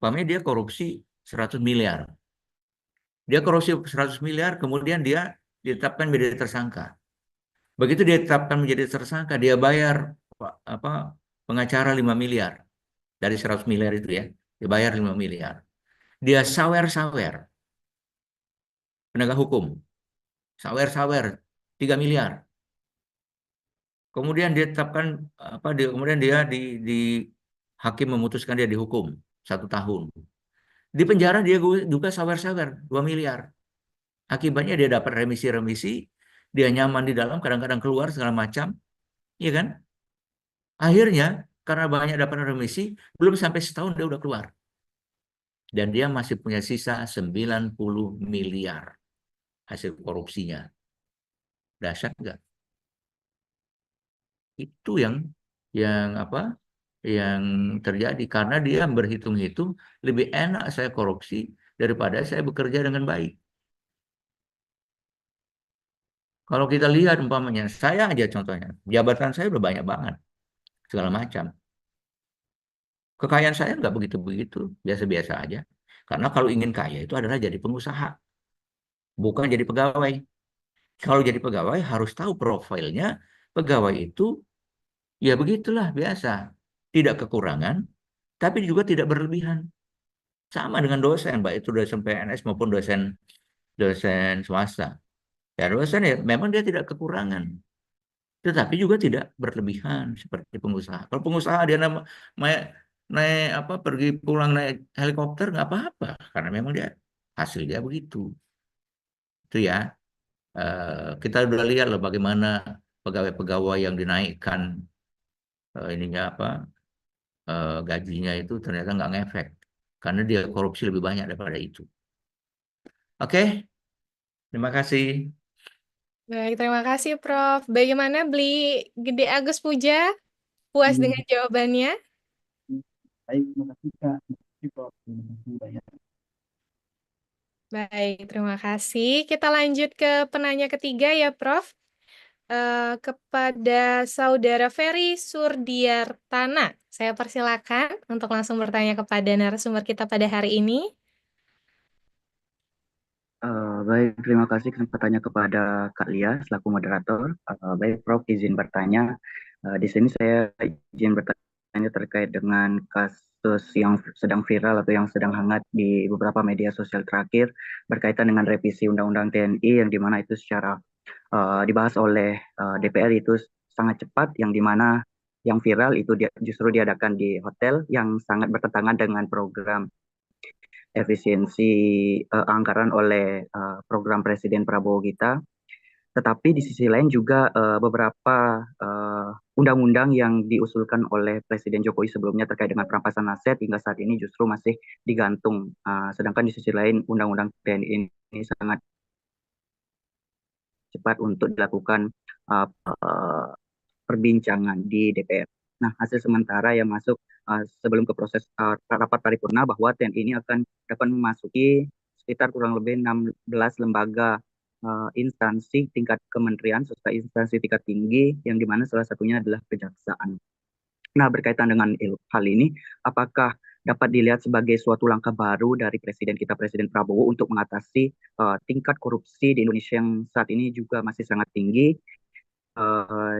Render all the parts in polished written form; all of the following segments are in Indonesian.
Umpamanya dia korupsi 100 miliar. Dia korupsi 100 miliar, kemudian dia ditetapkan menjadi tersangka. Begitu dia ditetapkan menjadi tersangka, dia bayar apa pengacara 5 miliar. Dari 100 miliar itu ya, dia bayar 5 miliar. Dia sawer-sawer penegak hukum, sawer-sawer 3 miliar. Kemudian dia tetapkan kemudian dia di hakim memutuskan dia dihukum 1 tahun. Di penjara dia juga sawer-sawer 2 miliar. Akibatnya dia dapat remisi-remisi, dia nyaman di dalam, kadang-kadang keluar segala macam, iya kan? Akhirnya karena banyak dapat remisi, belum sampai setahun dia udah keluar. Dan dia masih punya sisa 90 miliar hasil korupsinya. Dahsyat nggak? Itu yang apa? Yang terjadi karena dia berhitung-hitung lebih enak saya korupsi daripada saya bekerja dengan baik. Kalau kita lihat umpamanya, saya aja contohnya, jabatan saya udah banyak banget, segala macam. Kekayaan saya nggak begitu-begitu, biasa-biasa aja. Karena kalau ingin kaya itu adalah jadi pengusaha, bukan jadi pegawai. Kalau jadi pegawai harus tahu profilnya pegawai itu, ya begitulah biasa. Tidak kekurangan, tapi juga tidak berlebihan. Sama dengan dosen, baik itu dosen PNS maupun dosen dosen swasta. Ya dosen ya memang dia tidak kekurangan, tetapi juga tidak berlebihan seperti pengusaha. Kalau pengusaha dia naik, naik apa pergi pulang naik helikopter nggak apa-apa karena memang dia hasil dia begitu. Itu ya. Kita udah lihat loh bagaimana pegawai-pegawai yang dinaikkan ininya apa gajinya itu ternyata nggak ngefek karena dia korupsi lebih banyak daripada itu. Oke, terima kasih. Baik, terima kasih Prof. Bagaimana Beli Gede Agus Puja? Puas Iya, dengan jawabannya? baik, terima kasih Kak. Terima kasih Prof. Terima kasih banyak. Baik, terima kasih. Kita lanjut ke penanya ketiga ya Prof. Kepada Saudara Ferry Surdiartana. Saya persilakan untuk langsung bertanya kepada narasumber kita pada hari ini. Baik, terima kasih kesempatannya kepada Kak Lia selaku moderator. Baik, Prof, izin bertanya. Di sini saya izin bertanya terkait dengan kasus yang sedang viral atau yang sedang hangat di beberapa media sosial terakhir berkaitan dengan revisi Undang-Undang TNI yang dimana itu secara dibahas oleh DPR itu sangat cepat, yang dimana yang viral itu justru diadakan di hotel yang sangat bertentangan dengan program efisiensi anggaran oleh program Presiden Prabowo kita. Tetapi di sisi lain juga beberapa undang-undang yang diusulkan oleh Presiden Jokowi sebelumnya terkait dengan perampasan aset hingga saat ini justru masih digantung. Sedangkan di sisi lain Undang-Undang TNI ini sangat cepat untuk dilakukan perbincangan di DPR. Nah, hasil sementara yang masuk sebelum ke proses rapat paripurna bahwa TNI ini akan dapat memasuki sekitar kurang lebih 16 lembaga instansi tingkat kementerian serta instansi tingkat tinggi yang dimana salah satunya adalah kejaksaan. Nah, berkaitan dengan hal ini, apakah dapat dilihat sebagai suatu langkah baru dari Presiden kita, Presiden Prabowo, untuk mengatasi tingkat korupsi di Indonesia yang saat ini juga masih sangat tinggi,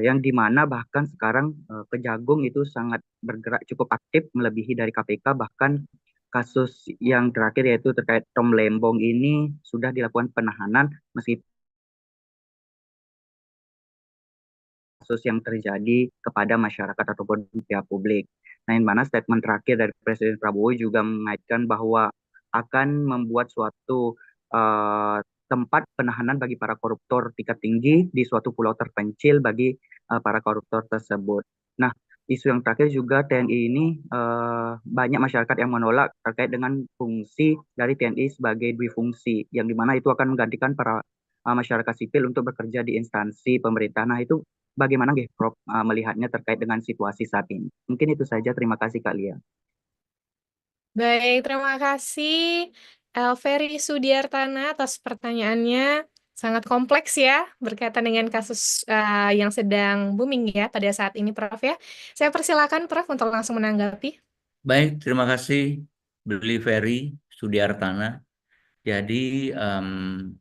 yang dimana bahkan sekarang Kejagung itu sangat bergerak cukup aktif melebihi dari KPK, bahkan kasus yang terakhir yaitu terkait Tom Lembong ini sudah dilakukan penahanan meskipun kasus yang terjadi kepada masyarakat ataupun pihak publik. Nah, yang mana statement terakhir dari Presiden Prabowo juga mengaitkan bahwa akan membuat suatu uh, tempat penahanan bagi para koruptor tingkat tinggi di suatu pulau terpencil bagi para koruptor tersebut. Nah, isu yang terakhir juga TNI ini banyak masyarakat yang menolak terkait dengan fungsi dari TNI sebagai dwifungsi, yang dimana itu akan menggantikan para masyarakat sipil untuk bekerja di instansi pemerintah. Nah, itu bagaimana nggih Prof melihatnya terkait dengan situasi saat ini? Mungkin itu saja. Terima kasih Kak Lia. Baik, terima kasih Ferry Sudiartana atas pertanyaannya. Sangat kompleks ya, berkaitan dengan kasus yang sedang booming ya pada saat ini, Prof ya. Saya persilakan Prof untuk langsung menanggapi. Baik, terima kasih. beli Ferry Sudiartana. Jadi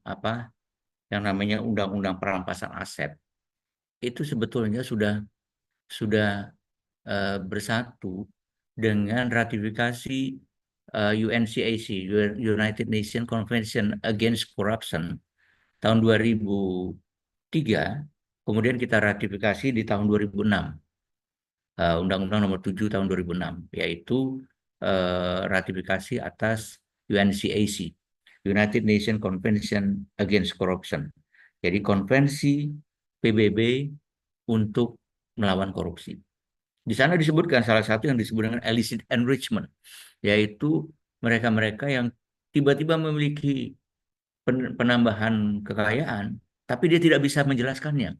apa yang namanya undang-undang perampasan aset itu sebetulnya sudah bersatu dengan ratifikasi UNCAC, United Nations Convention Against Corruption tahun 2003, kemudian kita ratifikasi di tahun 2006, Undang-Undang Nomor 7 tahun 2006, yaitu ratifikasi atas UNCAC, United Nations Convention Against Corruption. Jadi konvensi PBB untuk melawan korupsi. Di sana disebutkan salah satu yang disebut dengan illicit enrichment, yaitu mereka-mereka yang tiba-tiba memiliki penambahan kekayaan, tapi dia tidak bisa menjelaskannya.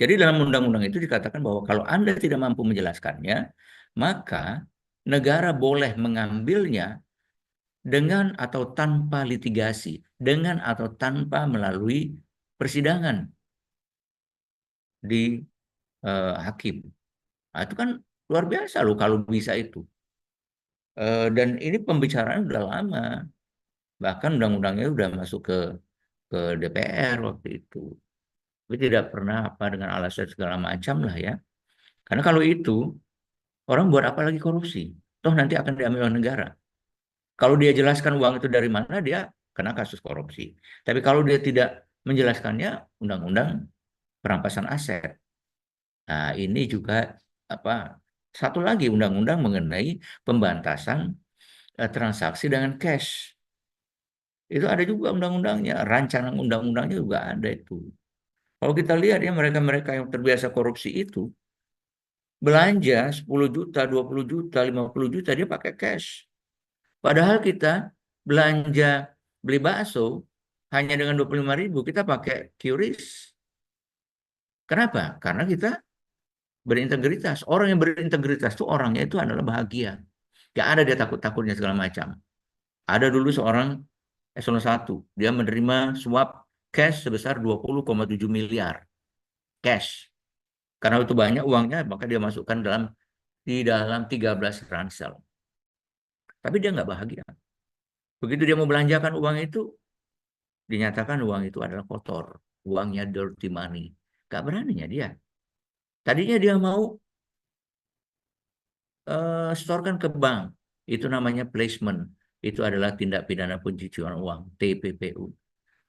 Jadi dalam undang-undang itu dikatakan bahwa kalau Anda tidak mampu menjelaskannya, maka negara boleh mengambilnya dengan atau tanpa litigasi, dengan atau tanpa melalui persidangan di hakim. Nah, itu kan luar biasa loh kalau bisa itu. Dan ini pembicaraan udah lama, bahkan undang-undangnya udah masuk ke DPR waktu itu. Tapi tidak pernah apa dengan alasan segala macam lah ya. Karena kalau itu orang buat apa lagi korupsi? Toh nanti akan diambil oleh negara. Kalau dia jelaskan uang itu dari mana, dia kena kasus korupsi. Tapi kalau dia tidak menjelaskannya, undang-undang perampasan aset. Nah, ini juga apa? Satu lagi undang-undang mengenai pemberantasan transaksi dengan cash. Itu ada juga undang-undangnya, rancangan undang-undangnya juga ada itu. Kalau kita lihat ya mereka-mereka yang terbiasa korupsi itu belanja 10 juta, 20 juta, 50 juta dia pakai cash. Padahal kita belanja beli bakso hanya dengan 25.000 kita pakai QRIS. Kenapa? Karena kita berintegritas. Orang yang berintegritas itu orangnya itu adalah bahagia. Gak ada dia takut-takutnya segala macam. Ada dulu seorang eselon 1, dia menerima suap cash sebesar 20,7 miliar cash. Karena itu banyak uangnya, maka dia masukkan di dalam 13 ransel. Tapi dia nggak bahagia. Begitu dia mau belanjakan uang itu, dinyatakan uang itu adalah kotor. Uangnya dirty money. Gak beraninya dia. Tadinya dia mau setorkan ke bank. Itu namanya placement. Itu adalah tindak pidana pencucian uang, TPPU.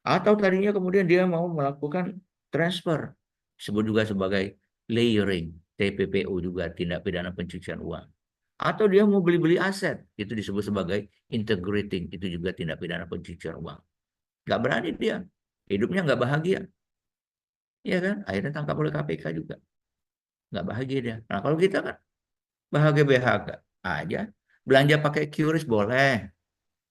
Atau tadinya kemudian dia mau melakukan transfer. Disebut juga sebagai layering. TPPU juga tindak pidana pencucian uang. Atau dia mau beli-beli aset. Itu disebut sebagai integrating. Itu juga tindak pidana pencucian uang. Nggak berani dia. Hidupnya nggak bahagia. Iya kan? Akhirnya tangkap oleh KPK juga. Nggak bahagia dia. Nah kalau kita kan bahagia-bahagia aja. Belanja pakai QRIS boleh.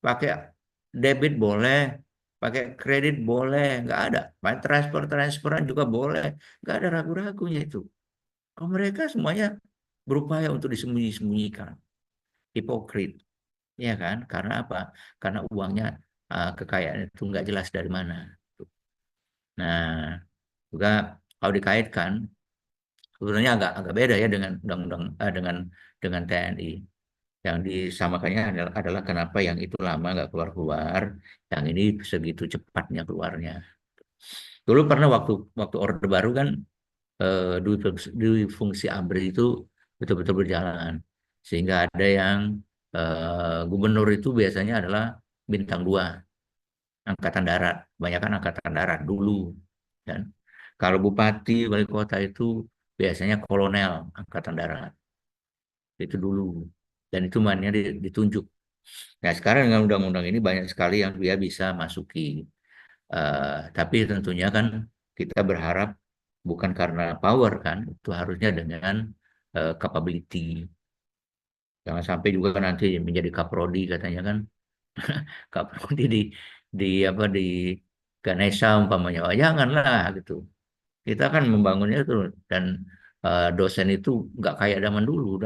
Pakai debit boleh. Pakai kredit boleh. Nggak ada. Pakai transferan juga boleh. Nggak ada ragu-ragunya itu. Kalau mereka semuanya berupaya untuk disembunyi-sembunyikan. Hipokrit. Ya kan? Karena apa? Karena uangnya, kekayaan itu nggak jelas dari mana. Nah, juga kalau dikaitkan sebenarnya agak beda ya dengan undang-undang dengan TNI. Yang disamakannya adalah kenapa yang itu lama nggak keluar-keluar, yang ini segitu cepatnya keluarnya. Dulu pernah waktu waktu Orde Baru kan, dui fungsi ABRI itu betul-betul berjalan, sehingga ada yang gubernur itu biasanya adalah bintang 2 angkatan darat, kebanyakan angkatan darat dulu, dan kalau bupati wali kota itu biasanya kolonel angkatan darat itu dulu, dan itu mainnya ditunjuk. Nah sekarang dengan undang-undang ini banyak sekali yang dia bisa masuki. Tapi tentunya kan kita berharap bukan karena power kan, itu harusnya dengan capability. Jangan sampai juga nanti menjadi kaprodi katanya kan, kaprodi di apa di Ganesha umpamanya. Oh, janganlah gitu. Kita kan membangunnya itu, dan dosen itu nggak kayak zaman dulu.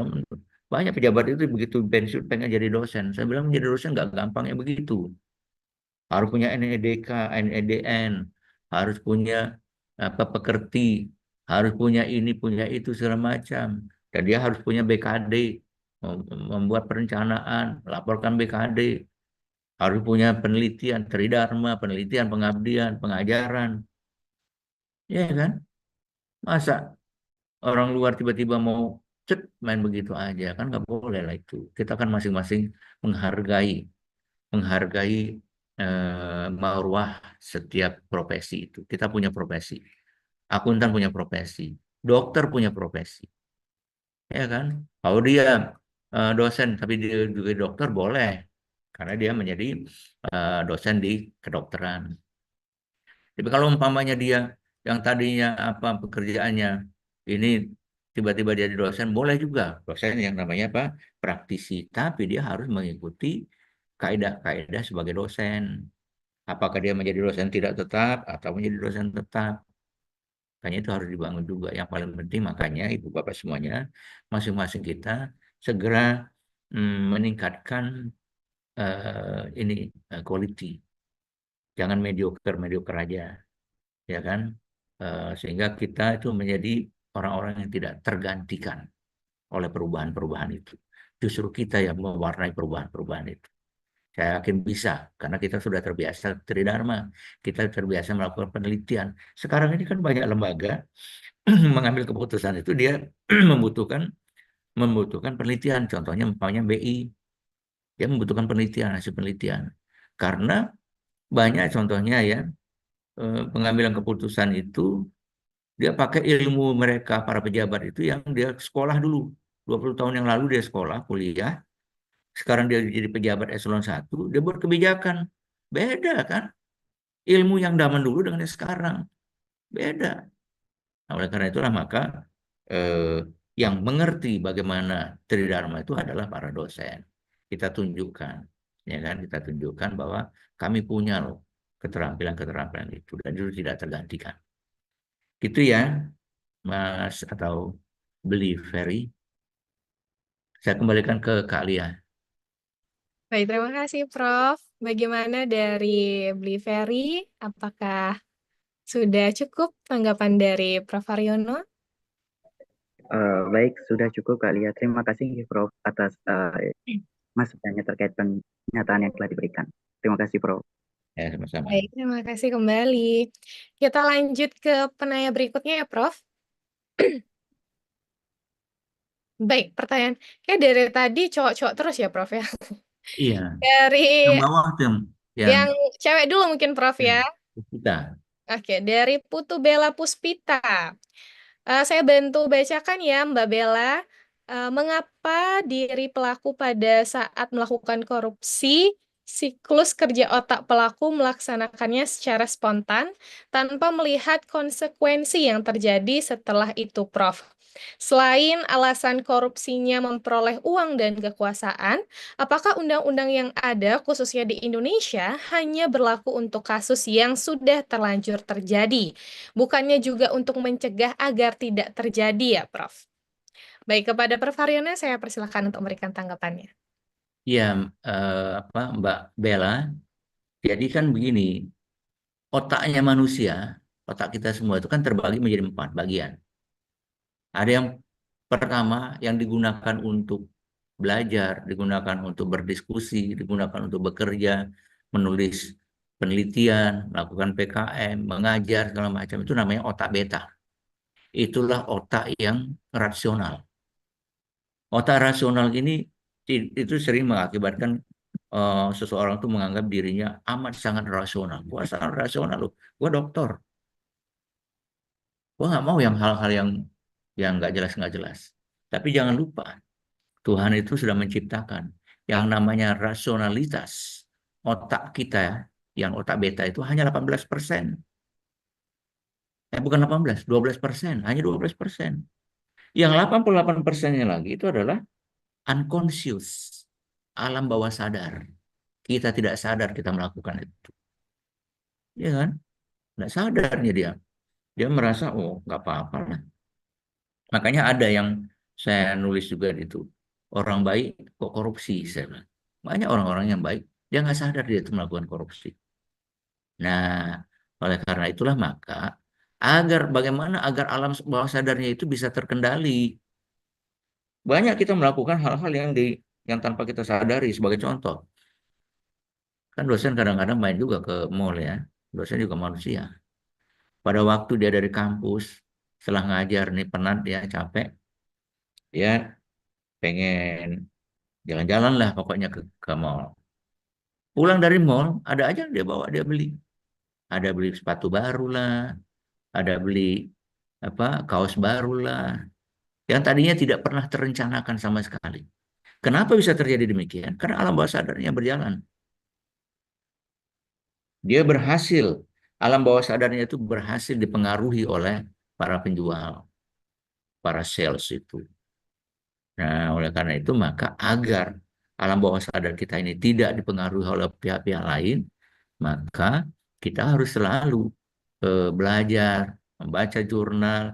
Banyak pejabat itu begitu pensiun pengen jadi dosen. Saya bilang menjadi dosen nggak gampangnya begitu. Harus punya NEDK, NEDN, harus punya apa pekerti, harus punya ini, punya itu segala macam. Dan dia harus punya BKD. membuat perencanaan, melaporkan BKD, harus punya penelitian, tridharma, penelitian, pengabdian, pengajaran, ya kan? Masa orang luar tiba-tiba mau cet main begitu aja kan nggak boleh lah itu. Kita kan masing-masing menghargai menghargai marwah setiap profesi itu. Kita punya profesi, akuntan punya profesi, dokter punya profesi, ya kan? Kalau dia dosen tapi dia juga dokter boleh, karena dia menjadi dosen di kedokteran. Tapi kalau umpamanya dia yang tadinya apa pekerjaannya ini tiba-tiba jadi dosen, boleh juga dosen yang namanya apa praktisi, tapi dia harus mengikuti kaidah-kaidah sebagai dosen. Apakah dia menjadi dosen tidak tetap atau menjadi dosen tetap? Makanya itu harus dibangun juga. Yang paling penting makanya ibu bapak semuanya, masing-masing kita segera meningkatkan ini quality, jangan mediocre mediocre aja, ya kan? Sehingga kita itu menjadi orang-orang yang tidak tergantikan oleh perubahan-perubahan itu. Justru kita yang mewarnai perubahan-perubahan itu. Saya yakin bisa, karena kita sudah terbiasa tridharma, kita terbiasa melakukan penelitian. Sekarang ini kan banyak lembaga mengambil keputusan itu dia membutuhkan membutuhkan penelitian. Contohnya umpamanya BI, dia membutuhkan penelitian, hasil penelitian. Karena banyak contohnya ya, pengambilan keputusan itu dia pakai ilmu mereka para pejabat itu yang dia sekolah dulu. 20 tahun yang lalu dia sekolah, kuliah, sekarang dia jadi pejabat eselon 1, dia buat kebijakan. Beda kan? Ilmu yang zaman dulu dengan yang sekarang. Beda. Nah, oleh karena itulah maka eh, yang mengerti bagaimana Tridharma itu adalah para dosen. Kita tunjukkan, ya kan? Kita tunjukkan bahwa kami punya loh keterampilan-keterampilan itu dan itu tidak tergantikan. Gitu ya, Mas atau Beli Ferry. Saya kembalikan ke Kak Lia. Baik, terima kasih Prof. Bagaimana dari Bli Ferry? Apakah sudah cukup tanggapan dari Prof. Haryono? Baik, sudah cukup Kak Lia. Terima kasih Prof atas masukannya terkait pernyataan yang telah diberikan. Terima kasih Prof. Ya, sama-sama. Baik, terima kasih kembali. Kita lanjut ke penanya berikutnya ya, Prof. Baik, pertanyaan. Kayak dari tadi cowok-cowok terus ya, Prof ya. Iya, Dari yang bawah tuh yang yang cewek dulu mungkin, Prof ya. kita. Oke, dari Putu Bella Puspita. Saya bantu bacakan ya, Mbak Bella. Mengapa diri pelaku pada saat melakukan korupsi, siklus kerja otak pelaku melaksanakannya secara spontan tanpa melihat konsekuensi yang terjadi setelah itu, Prof. Selain alasan korupsinya memperoleh uang dan kekuasaan, apakah undang-undang yang ada, khususnya di Indonesia, hanya berlaku untuk kasus yang sudah terlanjur terjadi? Bukannya juga untuk mencegah agar tidak terjadi ya, Prof. Baik, kepada Prof. Haryono saya persilakan untuk memberikan tanggapannya. Iya, apa Mbak Bella. Jadi kan begini, otaknya manusia, otak kita semua itu kan terbagi menjadi 4 bagian. Ada yang pertama yang digunakan untuk belajar, digunakan untuk berdiskusi, digunakan untuk bekerja, menulis penelitian, melakukan PKM, mengajar segala macam, itu namanya otak beta. Itulah otak yang rasional. Otak rasional ini itu sering mengakibatkan seseorang itu menganggap dirinya amat sangat rasional. Gua sangat rasional loh. Gua dokter. Gua nggak mau yang hal-hal yang nggak jelas. Tapi jangan lupa Tuhan itu sudah menciptakan yang namanya rasionalitas otak kita, yang otak beta itu hanya 18%. Bukan 18, 12%, hanya 12%. Yang 88%-nya lagi itu adalah unconscious, alam bawah sadar. Kita tidak sadar kita melakukan itu. Ya kan? Nggak sadarnya dia. Dia merasa, oh nggak apa-apa lah. Makanya ada yang saya nulis juga itu. Orang baik kok korupsi, saya bilang. Banyak orang-orang yang baik, dia nggak sadar dia itu melakukan korupsi. Nah, oleh karena itulah maka bagaimana agar alam bawah sadarnya itu bisa terkendali. banyak kita melakukan hal-hal yang tanpa kita sadari. Sebagai contoh, kan dosen kadang-kadang main juga ke mall ya. Dosen juga manusia. Pada waktu dia dari kampus, setelah ngajar nih penat dia capek, dia pengen jalan-jalan lah pokoknya ke mall. Pulang dari mall, ada aja yang dia bawa, dia beli. Ada beli sepatu baru lah, ada beli apa kaos baru lah, yang tadinya tidak pernah terencanakan sama sekali. Kenapa bisa terjadi demikian? Karena alam bawah sadarnya berjalan. Dia berhasil, alam bawah sadarnya itu berhasil dipengaruhi oleh para penjual, para sales itu. Nah, oleh karena itu maka agar alam bawah sadar kita ini tidak dipengaruhi oleh pihak-pihak lain, maka kita harus selalu belajar, membaca jurnal,